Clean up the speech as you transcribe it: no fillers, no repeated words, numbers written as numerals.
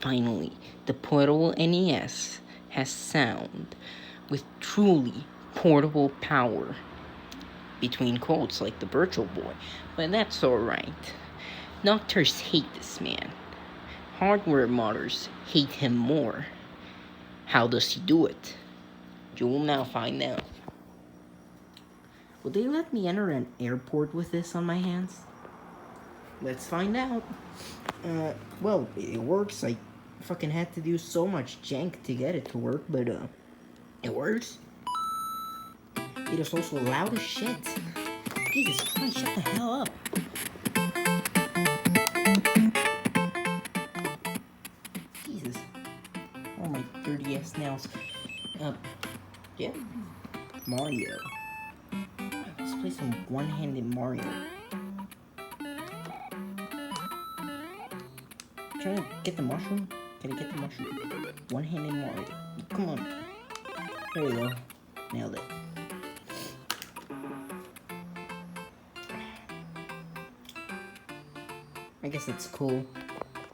Finally, the Portable NES has sound with truly portable power. Between quotes like the Virtual Boy, but that's alright. Doctors hate this man. Hardware modders hate him more. How does he do it? You will now find out. Will they let me enter an airport with this on my hands? Let's find out. Well, it works. I fucking had to do so much jank to get it to work, but it works. It is also loud as shit. Jesus Christ, shut the hell up. Jesus. Oh, my 30S nails. Yeah. Mario. Let's play some one-handed Mario. Trying to get the mushroom? Can I get the mushroom? One-handed Mario. Come on. There we go. Nailed it. I guess it's cool.